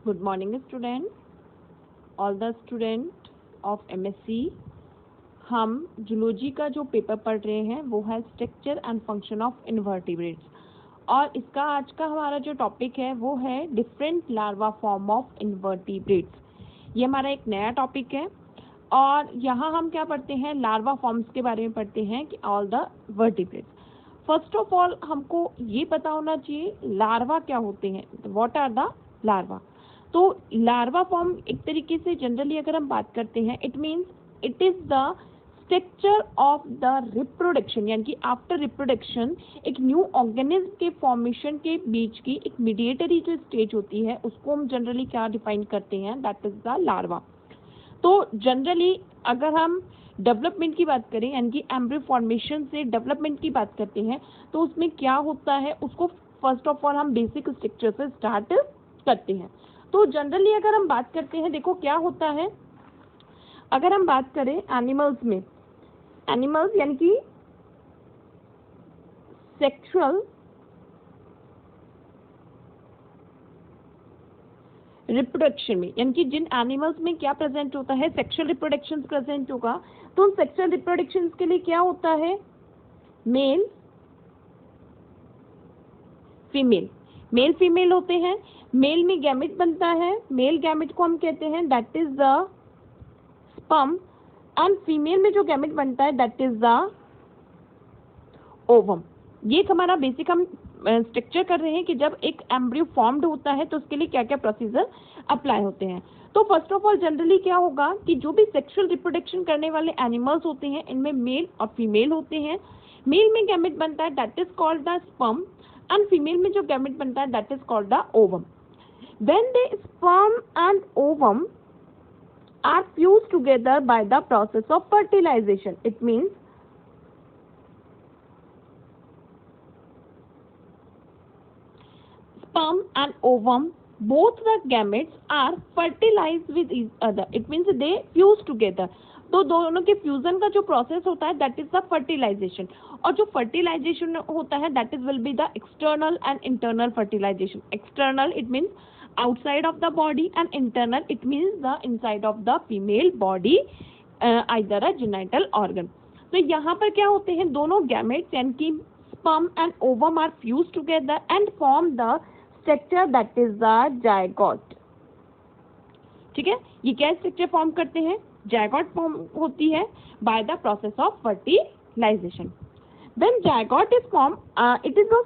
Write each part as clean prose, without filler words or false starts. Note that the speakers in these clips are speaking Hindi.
Good morning students, all the student of MSc। हम जूलॉजी का जो पेपर पढ़ रहे हैं वो है structure and function of invertebrates, और इसका आज का हमारा जो टॉपिक है वो है different larva form of invertebrates. ये हमारा एक नया टॉपिक है और यहाँ हम क्या पढ़ते हैं, लार्वा फॉर्म्स के बारे में पढ़ते हैं कि all the vertebrates. First of all हमको ये पता होना चाहिए लार्वा क्या होते हैं, व्हाट आर द लार्वा। तो लार्वा फॉर्म एक तरीके से जनरली अगर हम बात करते हैं, it means it is the structure of the reproduction, यानी कि आफ्टर रिप्रोडक्शन एक न्यू ऑर्गेनिज्म के फॉर्मेशन के बीच की एक मीडिएटरी जो स्टेज होती है उसको हम जनरली क्या डिफाइन करते हैं, दैट इज द लार्वा। तो जनरली अगर हम डेवलपमेंट की बात करें, यानी कि एम्ब्रियो फॉर्मेशन से डेवलपमेंट की बात करते हैं, तो उसमें क्या होता है उसको फर्स्ट ऑफ ऑल हम बेसिक स्ट्रक्चर से स्टार्ट करते हैं। तो जनरली अगर हम बात करते हैं, देखो क्या होता है, अगर हम बात करें एनिमल्स में, एनिमल्स यानी कि सेक्सुअल रिप्रोडक्शन में, यानी कि जिन एनिमल्स में क्या प्रेजेंट होता है, सेक्सुअल रिप्रोडक्शन प्रेजेंट होगा, तो उन सेक्सुअल रिप्रोडक्शन के लिए क्या होता है, मेल फीमेल, मेल फीमेल होते हैं। मेल में गैमेट बनता है, मेल गैमेट को हम कहते हैं that is the sperm, and female में जो गैमेट बनता है दैट इज द ओवम। ये हमारा बेसिक हम स्ट्रक्चर कर रहे हैं कि जब एक एम्ब्रियो फॉर्म्ड होता है तो उसके लिए क्या क्या प्रोसीजर अप्लाई होते हैं। तो फर्स्ट ऑफ ऑल जनरली क्या होगा कि जो भी सेक्सुअल रिप्रोडक्शन करने वाले एनिमल्स होते हैं इनमें मेल और फीमेल होते हैं। मेल में गैमेट बनता है that is called the sperm, and female में जो गैमेट बनता है that is called the ovum. When the sperm and ovum are fused together by the process of fertilization, it means sperm and ovum, both the gametes are fertilized with each other, it means they fuse together। तो दोनों के फ्यूजन का जो प्रोसेस होता है दैट इज द फर्टिलाइजेशन, और जो फर्टिलाइजेशन होता है that is will be the external and internal fertilisation. External it means outside of the body, and internal it means the inside of the female body, either a genital organ। तो यहाँ पर क्या होते हैं, दोनों gametes यानी कि sperm and ovum are fused together and form the structure that is the zygote। ठीक है, ये क्या स्ट्रक्चर फॉर्म करते हैं, zygote फॉर्म होती है by the process of fertilization। When zygote is formed, it is a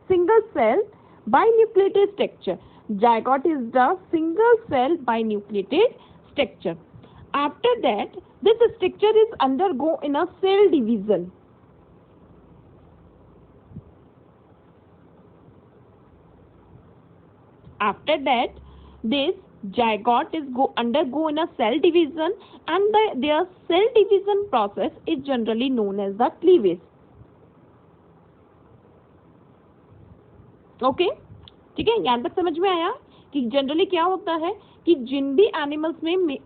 single cell binucleated structure। Zygote is the single cell binucleated structure। After that, this structure is undergo in a cell division। After that, this zygote is undergo in a cell division, and their cell division process is generally known as the cleavage। Okay? ठीक है, यहाँ तक समझ में आया कि जनरली क्या होता है कि जिन भी एनिमल्स में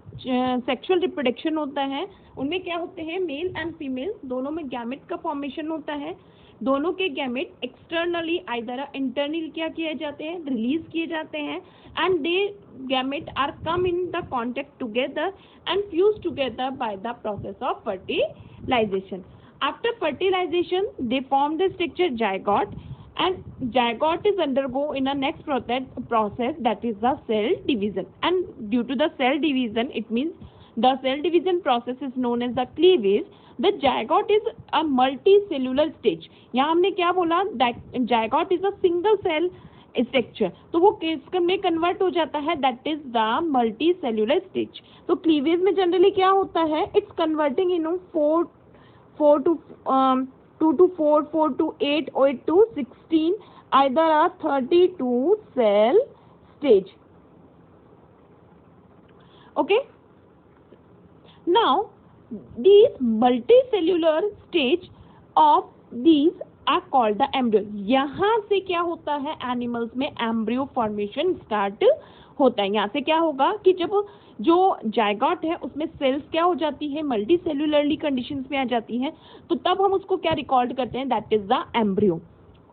सेक्सुअल रिप्रोडक्शन होता है उनमें क्या होते हैं, मेल एंड फीमेल दोनों में गैमेट का फॉर्मेशन होता है। दोनों के गैमेट एक्सटर्नली आइदर इंटरनली क्या किए जाते हैं, रिलीज किए जाते हैं, and they gamete are come in the contact together and fuse together by the process of fertilisation. After fertilisation they form the structure zygote, and zygote is undergo in a next process that is the cell division, and due to the cell division it means the cell division process is known as the cleavage। the zygote is a multicellular stage। यहाँ हमने क्या बोला, zygote is a single cell structure, तो वो किस में कन्वर्ट हो जाता है, that is the multicellular stage। तो cleavage में जनरली क्या होता है, it's converting in 2 to 4, 4 to 8, 8 to 16, either a 32 cell stage। Okay, now these multicellular stage of these are called the embryo। यहाँ से क्या होता है, एनिमल्स में एम्ब्रियो फॉर्मेशन स्टार्ट होता है। यहाँ से क्या होगा कि जब जो जायगोट है उसमें सेल्स क्या हो जाती है, मल्टी सेल्युलरली कंडीशंस में आ जाती हैं, तो तब हम उसको क्या रिकॉर्ड करते हैं, that is the embryo.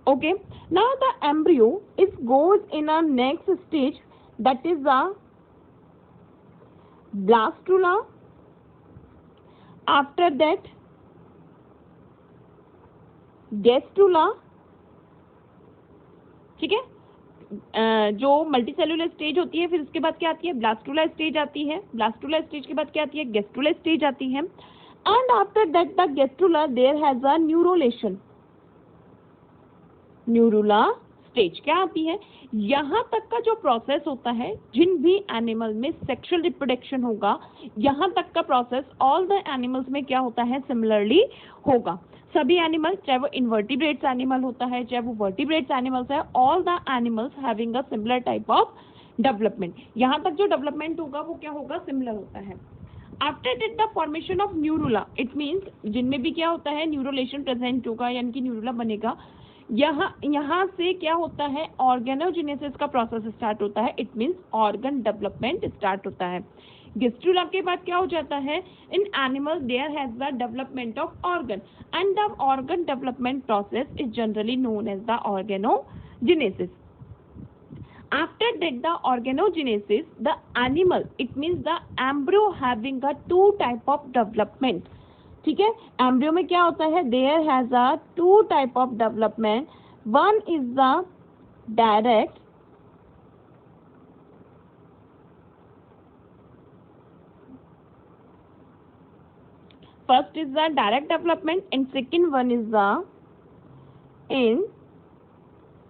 Okay, now the embryo is goes in a next stage that is the blastula. After that gastrula, ठीक है, जो मल्टीसेलुलर स्टेज होती है, फिर उसके बाद क्या आती है, ब्लास्टुला स्टेज आती है, ब्लास्टुला स्टेज के बाद क्या आती है, गेस्ट्रुला स्टेज आती है, and after that the gastrula there has a neurulation, neurula stage क्या आती है, यहाँ तक का जो प्रोसेस होता है, जिन भी एनिमल में सेक्सुअल रिप्रोडक्शन होगा, यहाँ तक का प्रोसेस ऑल द एनिमल्स में क्या होता है, सिमिलरली होगा। सभी एनिमल, चाहे वो इन्वर्टिब्रेट्स एनिमल होता है, चाहे वो वर्टिब्रेट्स एनिमल्स है, all the animals having a similar type of development, यहाँ तक जो डेवलपमेंट होगा वो क्या होगा, सिमिलर होता है। After that the formation of neurula, it means जिनमें भी क्या होता है, न्यूरोलेशन प्रेजेंट होगा, यानी कि न्यूरुला बनेगा, यहाँ से क्या होता है, ऑर्गेनोजेनेसिस का प्रोसेस स्टार्ट होता है, it means organ development start होता है। गेस्ट्रुला के बाद क्या हो जाता है, in animal there has the development of organ and the organ development process is generally known as the organogenesis. After that the organogenesis, the animal, it means the embryo having a two type of development, ठीक है, एम्ब्रियो में क्या होता है, there has a two type of development, one is the direct first is the direct development and second one is the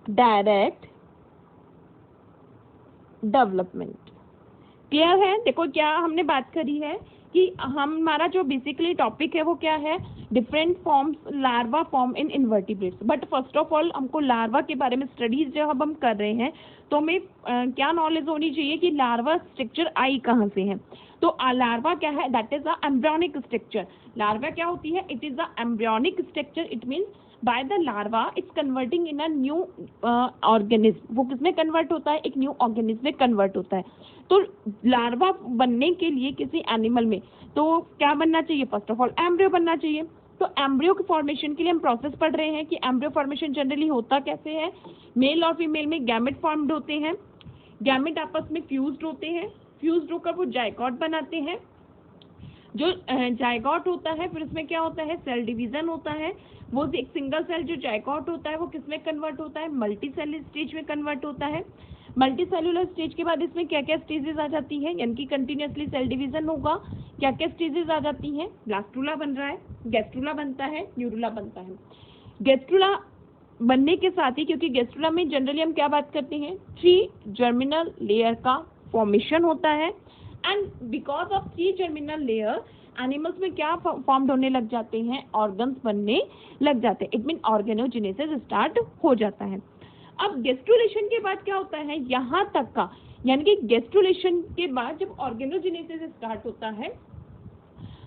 indirect development. Clear है? देखो क्या हमने बात करी है कि हमारा जो बेसिकली टॉपिक है वो क्या है, different forms, larva form in invertebrates. But first of all हमको लार्वा के बारे में स्टडीज जब हम कर रहे हैं तो हमें क्या नॉलेज होनी चाहिए कि लार्वा स्ट्रक्चर आई कहाँ से है। तो लार्वा क्या है, that is a embryonic structure. Larva क्या होती है, it is a embryonic structure, it means by the larva it's converting in a new organism. वो किसमें कन्वर्ट होता है, एक न्यू ऑर्गेनिज्म में कन्वर्ट होता है। तो लार्वा बनने के लिए किसी एनिमल में तो क्या बनना चाहिए, फर्स्ट ऑफ ऑल एम्ब्रियो बनना चाहिए। तो एम्ब्रियो के फॉर्मेशन के लिए हम प्रोसेस पढ़ रहे हैं कि एम्ब्रियो फॉर्मेशन जनरली होता कैसे है। मेल और फीमेल में गैमेट फॉर्म्ड होते हैं, गैमेट आपस में फ्यूज्ड होते हैं, फ्यूज्ड होकर वो जायगोट बनाते हैं। जो जायगोट होता है फिर उसमें क्या होता है, सेल डिवीजन होता है। वो एक सिंगल सेल जो जायगोट होता है वो किसमें कन्वर्ट होता है, मल्टी सेल स्टेज में कन्वर्ट होता है। मल्टी सेलुलर स्टेज के बाद इसमें क्या क्या स्टेजेस आ जाती है, यानी कि कंटिन्यूअसली सेल डिवीजन होगा, क्या क्या स्टेजेस आ जाती हैं, ब्लास्टुला बन रहा है, गैस्ट्रुला बनता है, न्यूरुला बनता है। गैस्ट्रुला बनने के साथ ही, क्योंकि गैस्ट्रुला में जनरली हम क्या बात करते हैं, 3 जर्मिनल लेयर का फॉर्मेशन होता है and because of 3 germinal layer animals में क्या फॉर्म्ड होने लग जाते हैं, ऑर्गन्स बनने लग जाते हैं, इट मीन ऑर्गेनोजेनेसिस स्टार्ट हो जाता है। अब गेस्ट्रुलेशन के बाद क्या होता है, यहाँ तक का, यानी कि गेस्ट्रुलेशन के बाद जब ऑर्गेनोजेनेसिस स्टार्ट होता है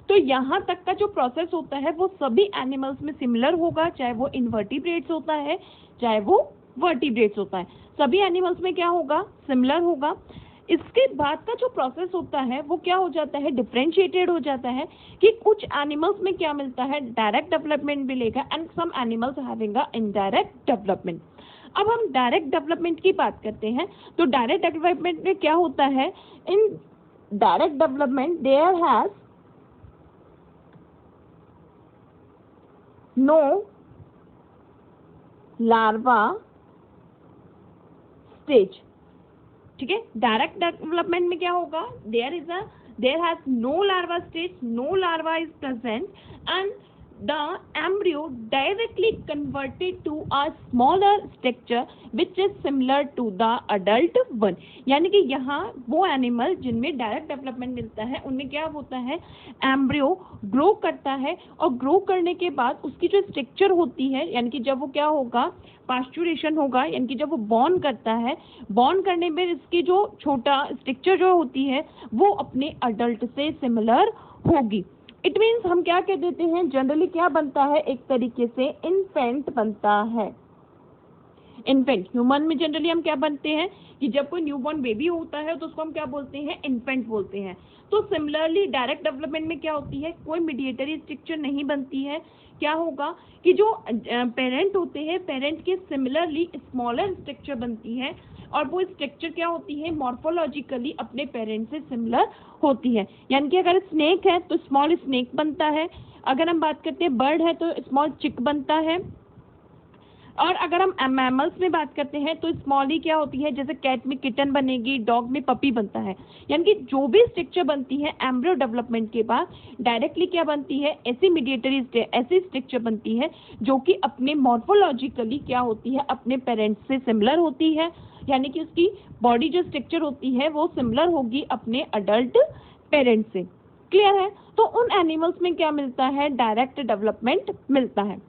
तो यहाँ तक का जो प्रोसेस होता है वो सभी एनिमल्स में सिमिलर होगा, चाहे वो इनवर्टिब्रेट्स होता है चाहे वो वर्टिब्रेट्स होता है, सभी एनिमल्स में क्या होगा, सिमिलर होगा। इसके बाद का जो प्रोसेस होता है वो क्या हो जाता है, डिफरेंशिएटेड हो जाता है कि कुछ एनिमल्स में क्या मिलता है, डायरेक्ट डेवलपमेंट मिलेगा and some animals having a indirect development. अब हम डायरेक्ट डेवलपमेंट की बात करते हैं तो डायरेक्ट डेवलपमेंट में क्या होता है, in direct development there has no larva stage, ठीक है। डायरेक्ट डेवलपमेंट में क्या होगा, there has no larva stage, no larva is present and the embryo directly converted to a smaller structure which is similar to the adult one। यानी कि यहाँ वो एनिमल जिनमें डायरेक्ट डेवलपमेंट मिलता है उनमें क्या होता है, एम्ब्रियो ग्रो करता है और ग्रो करने के बाद उसकी जो स्ट्रक्चर होती है, यानी कि जब वो क्या होगा, पास्चुरेशन होगा, यानी कि जब वो बॉर्न करता है, बॉर्न करने में इसकी जो छोटा स्ट्रक्चर जो होती है वो अपने अडल्ट से सिमिलर होगी। इट मीन्स हम क्या कह देते हैं, जनरली क्या बनता है, एक तरीके से इन्फेंट बनता है। इन्फेंट ह्यूमन में जनरली हम क्या बनते हैं कि जब कोई न्यूबॉर्न बेबी होता है तो उसको हम क्या बोलते हैं, इन्फेंट बोलते हैं। तो सिमिलरली डायरेक्ट डेवलपमेंट में क्या होती है, कोई मीडिएटरी स्ट्रक्चर नहीं बनती है, क्या होगा कि जो पेरेंट होते हैं, पेरेंट के सिमिलरली स्मॉलर स्ट्रक्चर बनती है और वो स्ट्रक्चर क्या होती है, मॉर्फोलॉजिकली अपने पेरेंट्स से सिमिलर होती है। यानी कि अगर स्नेक है तो स्मॉल स्नेक बनता है, अगर हम बात करते हैं बर्ड है तो स्मॉल चिक बनता है, और अगर हम मैमल्स में बात करते हैं तो स्मॉल ही क्या होती है, जैसे कैट में किटन बनेगी, डॉग में पपी बनता है। यानी कि जो भी स्ट्रक्चर बनती है एम्ब्रियो डेवलपमेंट के बाद डायरेक्टली क्या बनती है, ऐसी मीडिएटरी ऐसी स्ट्रक्चर बनती है जो कि अपने मॉर्फोलॉजिकली क्या होती है, अपने पेरेंट्स से सिमिलर होती है। यानी कि उसकी बॉडी जो स्ट्रक्चर होती है वो सिमिलर होगी अपने अडल्ट पेरेंट्स से। क्लियर है? तो उन एनिमल्स में क्या मिलता है, डायरेक्ट डेवलपमेंट मिलता है।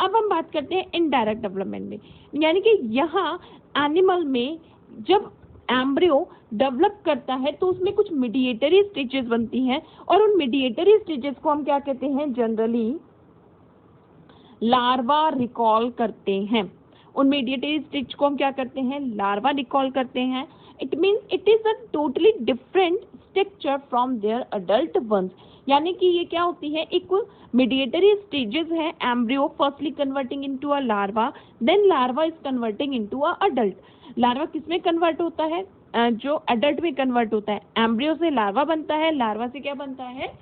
अब हम बात करते हैं इनडायरेक्ट डेवलपमेंट में, यानी कि यहाँ एनिमल में जब एम्ब्रियो डेवलप करता है तो उसमें कुछ मीडिएटरी स्टेजेस बनती हैं, और उन मीडिएटरी स्टेजेस को हम क्या कहते हैं, जनरली लार्वा रिकॉल करते हैं। उन मीडिएटरी स्टेज को हम क्या करते हैं, लार्वा रिकॉल करते हैं। It means it is a totally different structure from there adult ones. यानी कि ये क्या होती है, एक मीडिएटरी स्टेजेस है embryo firstly converting into a larva, then larva is converting into a adult. Larva किसमें कन्वर्ट होता है, जो अडल्ट में कन्वर्ट होता है। एम्ब्रियो से लार्वा बनता है, लार्वा से क्या बनता है,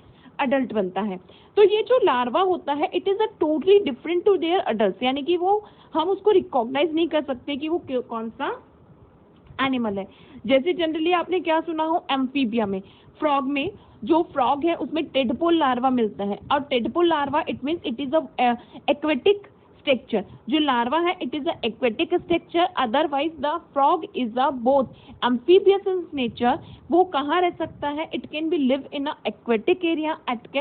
अडल्ट बनता है। तो ये जो लार्वा होता है it is a totally different to there adult, यानी कि वो हम उसको रिकॉग्नाइज नहीं कर सकते कि वो कौन सा एनिमल है। जैसे जनरली आपने क्या सुना हो, एम्फीबिया में, फ्रॉग में, जो फ्रॉग है उसमें टेडपोल लार्वा मिलता है, और tadpole larva it means it is a aquatic structure. जो लार्वा है it is a aquatic structure, otherwise the frog is a both amphibious in nature. वो कहाँ रह सकता है, it can be live in a aquatic area at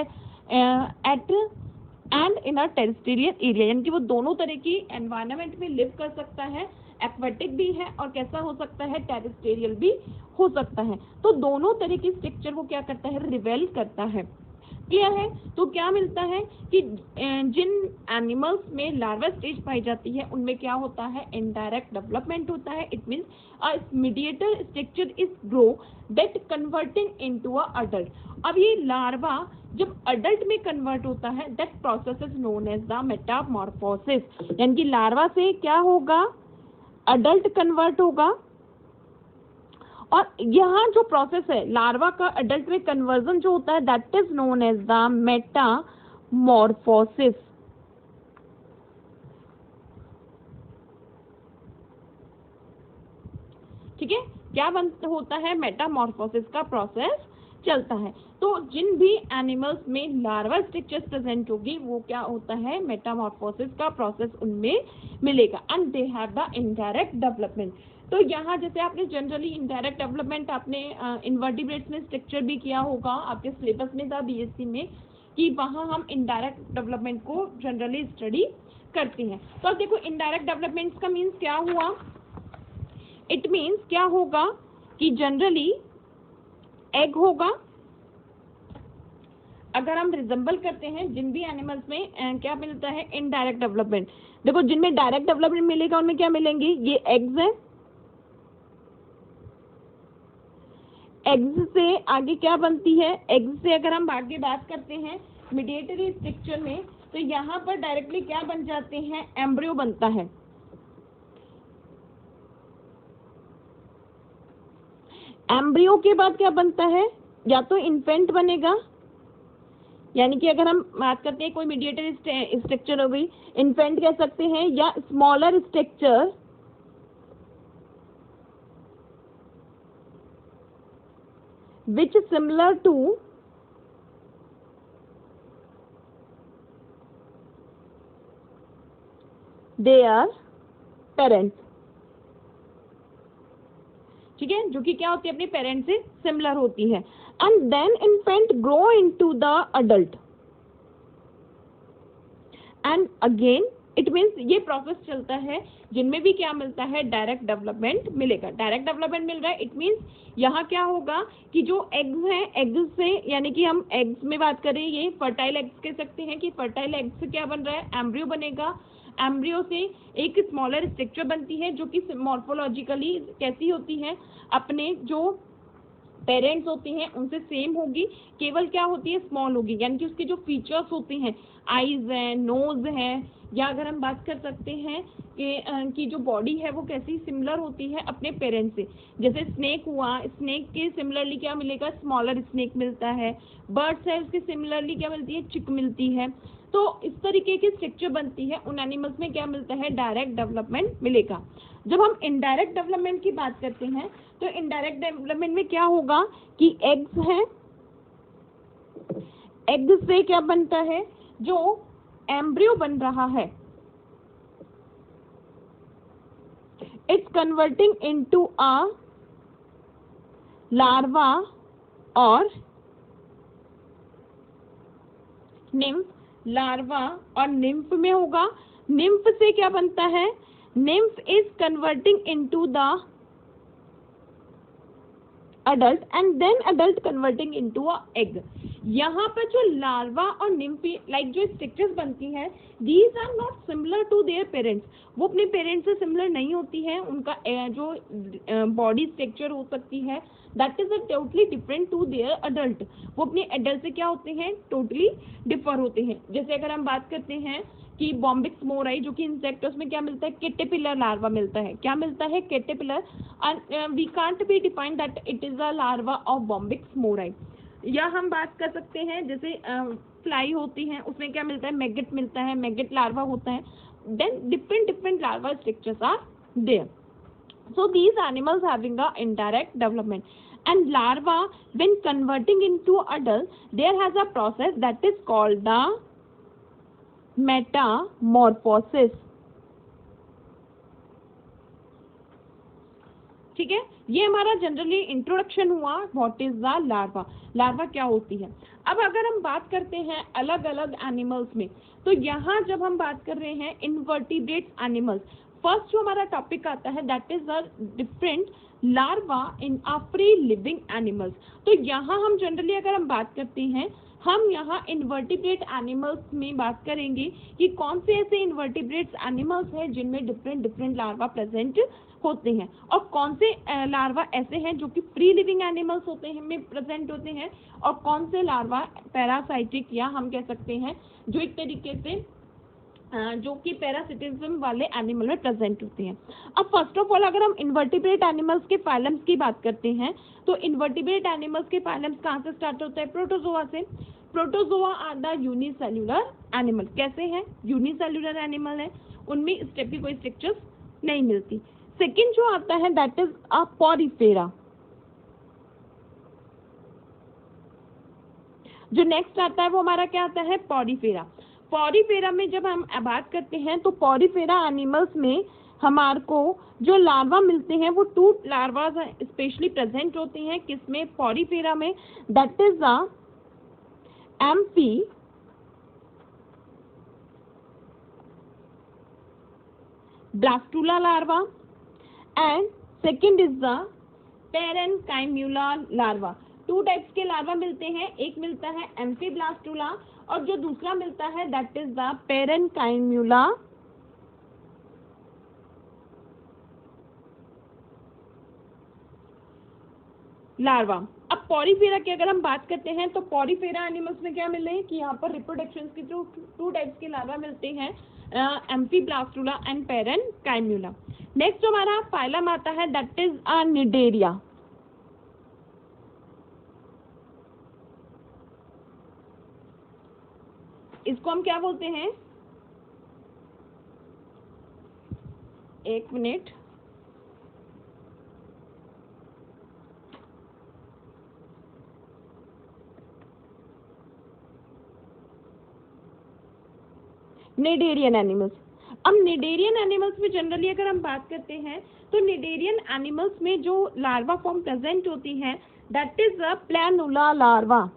and in a terrestrial area. यानी कि वो दोनों तरह की एनवायरनमेंट में लिव कर सकता है, एक्वेटिक भी है और कैसा हो सकता है, टेरेस्ट्रियल भी हो सकता है। तो दोनों तरह की स्ट्रक्चर वो क्या करता है, रिवेल करता है। क्लियर है? तो क्या मिलता है कि जिन एनिमल्स में लार्वा स्टेज पाई जाती है उनमें क्या होता है, इनडायरेक्ट डेवलपमेंट होता है। It means a mediator structure is grow that converting into a adult. अब ये लार्वा जब अडल्ट में कन्वर्ट होता है, that process is known as the metamorphosis. यानी कि लार्वा से क्या होगा, अडल्ट कन्वर्ट होगा, और यहाँ जो प्रोसेस है लार्वा का अडल्ट में कन्वर्जन जो होता है that is known as the metamorphosis. ठीक है, क्या होता है, मेटामॉर्फोसिस का प्रोसेस चलता है। तो जिन भी एनिमल्स में लार्वा स्ट्रक्चर प्रेजेंट होगी वो क्या होता है, मेटामॉर्फोसिस का प्रोसेस उनमें मिलेगा, and they have the indirect development. तो यहाँ जैसे आपने जनरली इनडायरेक्ट डेवलपमेंट आपने इनवर्टिब्रेट्स में स्ट्रक्चर भी किया होगा, आपके सिलेबस में था बीएससी में, कि वहाँ हम इनडायरेक्ट डेवलपमेंट को जनरली स्टडी करते हैं। तो अब देखो इनडायरेक्ट डेवलपमेंट का मीन्स क्या हुआ, इट मीन्स क्या होगा कि जनरली एग होगा। अगर हम रिजेंबल करते हैं जिन भी एनिमल्स में क्या मिलता है, इनडायरेक्ट डेवलपमेंट। देखो जिनमें डायरेक्ट डेवलपमेंट मिलेगा उनमें क्या मिलेंगे, ये एग्स है, एग्स से आगे क्या बनती है, एग्स से अगर हम आगे बात करते हैं मीडिएटरी स्ट्रक्चर में, तो यहाँ पर डायरेक्टली क्या बन जाते हैं, एम्ब्रियो बनता है। एम्ब्रियो के बाद क्या बनता है, या तो इन्फेंट बनेगा, यानी कि अगर हम बात करते हैं कोई मीडिएटरी स्ट्रक्चर हो गई, इन्फेंट कह सकते हैं, या smaller structure which similar to their parents। ठीक है, जो कि क्या होती है, अपने पेरेंट्स से सिमिलर होती है। And then infant grow into the adult, and again it means ये प्रोसेस चलता है जिनमें भी क्या मिलता है, डायरेक्ट डेवलपमेंट मिलेगा। डायरेक्ट डेवलपमेंट मिल रहा है, इट मीन्स यहाँ क्या होगा कि जो एग्स हैं, एग्स से, यानी कि हम एग्स में बात करें, ये फर्टाइल एग्स कह सकते हैं कि फर्टाइल एग्स से क्या बन रहा है, एम्ब्रियो बनेगा। एम्ब्रियो से एक स्मॉलर स्ट्रक्चर बनती है जो कि मॉर्फोलॉजिकली कैसी होती है, अपने जो पेरेंट्स होती हैं उनसे सेम होगी, केवल क्या होती है, स्मॉल होगी, यानी कि उसके जो फीचर्स होते हैं, आईज है, नोज है, या अगर हम बात कर सकते हैं कि जो बॉडी है वो कैसी सिमिलर होती है अपने पेरेंट्स से। जैसे स्नेक हुआ, स्नेक के सिमिलरली क्या मिलेगा, स्मॉलर स्नेक मिलता है। बर्ड्स है, उसके सिमिलरली क्या मिलती है, चिक मिलती है। तो इस तरीके की स्ट्रक्चर बनती है। उन एनिमल्स में क्या मिलता है, डायरेक्ट डेवलपमेंट मिलेगा। जब हम इनडायरेक्ट डेवलपमेंट की बात करते हैं तो इनडायरेक्ट डेवलपमेंट में क्या होगा कि एग्स है, एग से क्या बनता है, जो एम्ब्रियो बन रहा है, it's converting into a larva और निम्फ। लार्वा और निम्फ में होगा। निम्फ से क्या बनता है, nymph is converting into the adult and then adult converting into a egg। यहाँ पर जो लार्वा और निम्फी लाइक जो स्ट्रक्चर्स बनती हैं, these are not similar to their parents। वो अपने पेरेंट्स से सिमिलर नहीं होती है। उनका जो बॉडी स्ट्रक्चर हो सकती है that is totally different to there adult. वो अपने एडल्ट से क्या होते हैं, टोटली डिफर होते हैं। जैसे अगर हम बात करते हैं कि बॉम्बिक्स मोराई जो कि इंसेक्ट, उसमें क्या मिलता है, कैटरपिलर लार्वा मिलता है। क्या मिलता है, caterpillar. We can't be define that it is a larva of Bombyx mori. या हम बात कर सकते हैं जैसे फ्लाई होती हैं, उसमें क्या मिलता है, मैगेट मिलता है, मैगेट लार्वा होता है। Then different larva structures are there. So these animals having a indirect development, and larva when converting into adult, there has a process that is called the metamorphosis। ठीक है, ये हमारा जनरली इंट्रोडक्शन हुआ what is the larva, larva क्या होती है। अब अगर हम बात करते हैं अलग अलग एनिमल्स में, तो यहाँ जब हम बात कर रहे हैं इनवर्टिब्रेट एनिमल्स, फर्स्ट जो हमारा टॉपिक आता है that is a different larva in a free living animals. तो यहाँ हम जनरली अगर हम बात करते हैं, हम यहाँ इनवर्टिब्रेट एनिमल्स में बात करेंगे कि कौन से ऐसे इनवर्टिब्रेट एनिमल्स हैं जिनमें डिफरेंट लार्वा प्रेजेंट होते हैं, और कौन से लार्वा ऐसे हैं जो कि फ्री लिविंग एनिमल्स होते हैं में प्रेजेंट होते हैं, और कौन से लार्वा पैरासाइटिक या हम कह सकते हैं जो एक तरीके से जो कि पैरासिटिज्म वाले एनिमल में प्रेजेंट होते हैं। अब फर्स्ट ऑफ ऑल अगर हम इनवर्टिब्रेट एनिमल्स के फाइलम्स की बात करते हैं, तो इनवर्टिब्रेट एनिमल्स के फाइलम्स कहाँ से स्टार्ट होता है, प्रोटोजोआ से। Protozoa are the unicellular animal. कैसे हैं, यूनिसेल्युलर एनिमल है, उनमें इस टाइप की कोई स्ट्रक्चर्स नहीं मिलती। सेकेंड जो आता है दैट इज अ पॉरीफेरा। जो नेक्स्ट आता है वो हमारा क्या आता है, पॉरीफेरा। पॉरीफेरा में जब हम बात करते हैं तो पॉरीफेरा एनिमल्स में हमारे को जो लार्वा मिलते हैं वो 2 लार्वा स्पेशली प्रेजेंट होते हैं। किसमें, पॉरीफेरा में, that is the amphiblastula larva and second is the parenchymula larva. 2 types के लार्वा मिलते हैं, एक मिलता है एम्फीब्लास्टुला और जो दूसरा मिलता है that is the parenchymula larva. अब पॉरीफेरा की अगर हम बात करते हैं तो पॉरीफेरा एनिमल्स में क्या मिल रहे हैं कि यहाँ पर रिप्रोडक्शन के जो 2 टाइप्स के लार्वा मिलते हैं, एम्फीब्लास्टुला एंड पेरेनकाइम्यूला। नेक्स्ट हमारा फाइलम आता है दैट इज अ निडेरिया। इसको हम क्या बोलते हैं, एक मिनट, निडेरियन एनिमल्स। अब निडेरियन एनिमल्स में जनरली अगर हम बात करते हैं तो निडेरियन एनिमल्स में जो लार्वा फॉर्म प्रेजेंट होती है that is a planula larva.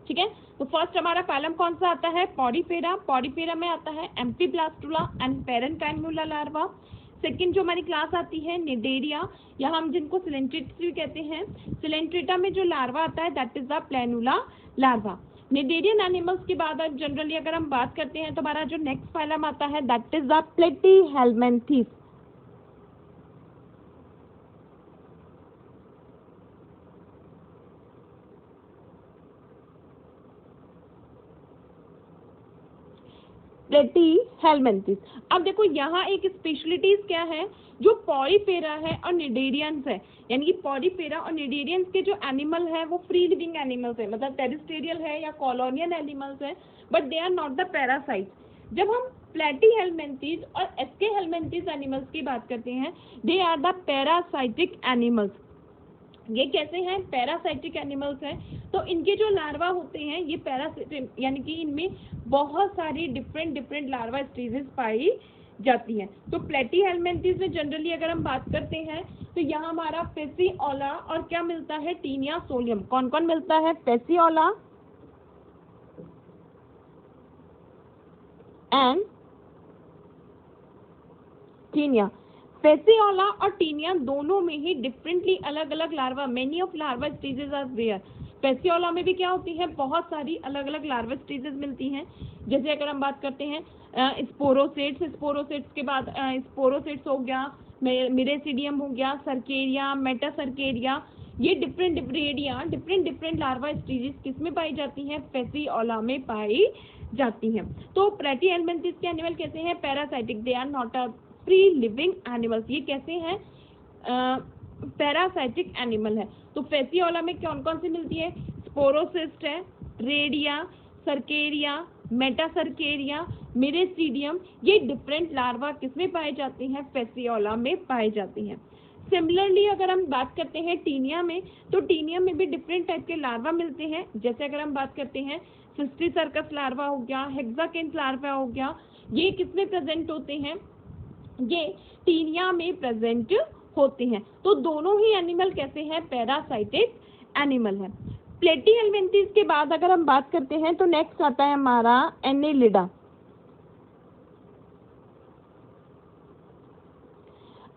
ठीक है, तो फर्स्ट हमारा फाइलम कौन सा आता है, पॉरीफेरा। पॉरीफेरा में आता है एम्फीब्लास्टुला एंड पेरेनकाइम्यूला लार्वा। सेकंड जो हमारी क्लास आती है निडेरिया, या हम जिनको सिलेंट्रेटा कहते हैं, सिलेंट्रेटा में जो लार्वा आता है that is the planula larva. Cnidarian animals के बाद जनरली अगर हम बात करते हैं तो हमारा जो नेक्स्ट फाइलम आता है that is the Platyhelminthes. Platyhelminthes. अब देखो यहाँ एक स्पेशलिटीज क्या है, जो पॉरीफेरा है और निडेरियंस है, यानी कि पॉरीफेरा और निडेरियंस के जो एनिमल है वो फ्री लिविंग एनिमल्स है, मतलब टेरेस्ट्रियल है या कॉलोनियल एनिमल्स है, but they are not the parasites. जब हम प्लेटीहेल्मिन्थेस और एस्केहेल्मिन्थेस एनिमल्स की बात करते हैं, they are the parasitic animals. ये कैसे हैं? पैरासाइटिक एनिमल्स हैं। तो इनके जो लार्वा होते हैं ये पैरासाइटिक, यानी कि इनमें बहुत सारी डिफरेंट लार्वा स्टेजेस पाई जाती हैं। तो प्लेटीहेल्मिन्थेस में जनरली अगर हम बात करते हैं तो यहाँ हमारा फेसिओला और क्या मिलता है, टीनिया सोलियम। कौन कौन मिलता है? फेसिओला एंड टीनिया। फेसिओला और टीनिया दोनों में ही डिफरेंटली अलग अलग larva, many of larva stages are there. Fasciola में भी क्या होती है, बहुत सारी अलग अलग लार्वा स्टेजेस मिलती हैं। जैसे अगर हम बात करते हैं स्पोरोसेट्स, स्पोरोसेट्स के बाद स्पोरोसेट्स हो गया, मिरेसिडियम हो गया, सर्केरिया, मेटासर्केरिया, ये डिफरेंट लार्वा स्टेजेस किस में पाई जाती हैं? फेसिओला में पाई जाती हैं। तो प्लेटीहेल्मिन्थेस के एनिमल कैसे हैं? Parasitic, they are not a free living animals. ये कैसे हैं? पैरासाइटिक एनिमल है। तो फेसिओला में कौन कौन सी मिलती है? स्पोरोसिस्ट है, रेडिया, सर्केरिया, मेटासर्केरिया, मिरेसिडियम, ये डिफरेंट लार्वा किसमें पाए जाते हैं? फेसिओला में पाए जाते हैं। सिमिलरली अगर हम बात करते हैं टीनिया में, तो टीनिया में भी डिफरेंट टाइप के लार्वा मिलते हैं। जैसे अगर हम बात करते हैं सिस्टीसर्कस लार्वा हो गया, हेक्साकेंथ लार्वा हो गया, ये किसमें प्रेजेंट होते हैं? ये टीनिया में प्रेजेंट होते हैं। तो दोनों ही एनिमल कैसे हैं? पैरासाइटिक एनिमल है। प्लेटीहेल्मिन्थेस के बाद अगर हम बात करते हैं तो नेक्स्ट आता है हमारा एनेलिडा।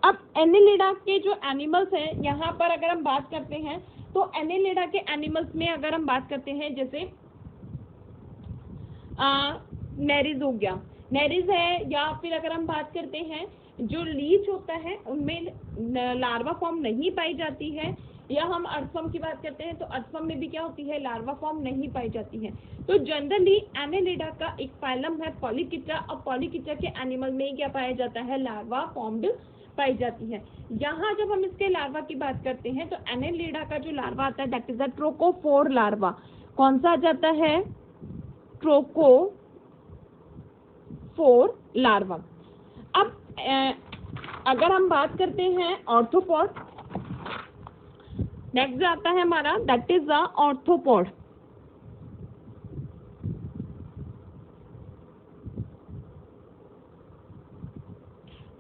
अब एनेलिडा के जो एनिमल्स हैं, यहाँ पर अगर हम बात करते हैं तो एनेलिडा के एनिमल्स में अगर हम बात करते हैं जैसे नेरिज हो गया, नेरिज है, या फिर अगर हम बात करते हैं जो लीच होता है उनमें लार्वा फॉर्म नहीं पाई जाती है, या हम अर्थवर्म की बात करते हैं तो अर्थवर्म में भी क्या होती है? लार्वा फॉर्म नहीं पाई जाती है। तो जनरली एनेलिडा का एक फाइलम है पॉलीकिटा, और पॉलीकिटा के एनिमल में क्या पाया जाता है? लार्वा फॉर्म्ड पाई जाती है। यहाँ जब हम इसके लार्वा की बात करते हैं तो एनेलिडा का जो लार्वा आता है that is the trochophore larva. कौन सा आ जाता है? Trochophore larva. अब अगर हम बात करते हैं ऑर्थोपॉड, नेक्स्ट आता है हमारा दैट इज द ऑर्थोपॉड।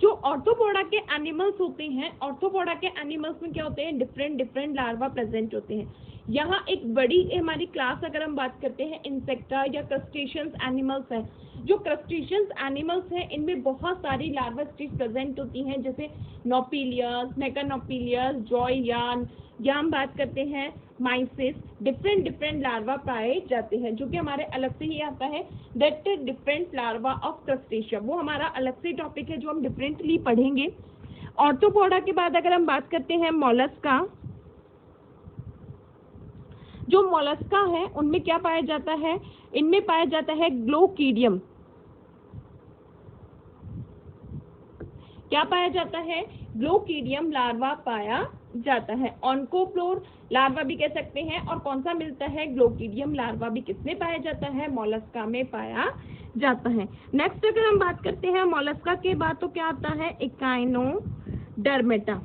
जो ऑर्थोपोडा के एनिमल्स होते हैं, ऑर्थोपोडा के एनिमल्स में क्या होते हैं? डिफरेंट लार्वा प्रेजेंट होते हैं। यहाँ एक बड़ी हमारी क्लास अगर हम बात करते हैं इंसेक्टा या क्रस्टेशियंस एनिमल्स है। जो क्रस्टेशियंस एनिमल्स हैं इनमें बहुत सारी लार्वा स्टेज प्रेजेंट होती हैं, जैसे नोपिलियस, मेकानोपिलियस, जॉययान, या हम बात करते हैं माइसिस। डिफरेंट लार्वा पाए जाते हैं, जो कि हमारे अलग से ही आता है that different larva of crustacea. वो हमारा अलग से टॉपिक है जो हम डिफरेंटली पढ़ेंगे। ऑर्थोपोडा के बाद अगर हम बात करते हैं मोलस्का, जो मोलस्का है उनमें क्या पाया जाता है? इनमें पाया जाता है ग्लोकीडियम। क्या पाया जाता है? ग्लोकीडियम लार्वा पाया जाता है। ऑन्कोफ्लोर लार्वा भी कह सकते हैं। और कौन सा मिलता है? ग्लोकीडियम लार्वा भी किसमें पाया जाता है? मोलस्का में पाया जाता है। नेक्स्ट अगर हम बात करते हैं मोलस्का के बाद तो क्या आता है? इकाइनोडर्मेटा।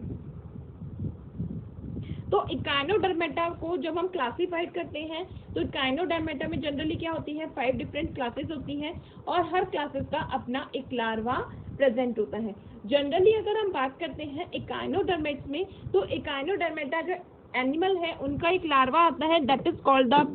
तो इकाइनोडर्मेटा को जब हम क्लासिफाइड करते हैं तो इकाइनोडर्मेटा में जनरली क्या होती है? 5 डिफरेंट क्लासेस होती हैं और हर क्लासेस का अपना एक लार्वा प्रेजेंट होता है। जनरली अगर हम बात करते हैं इकाइनोडर्मेट्स में, तो इकाइनोडर्मेटा जो एनिमल है उनका एक लार्वा आता है दैट इज कॉल्ड द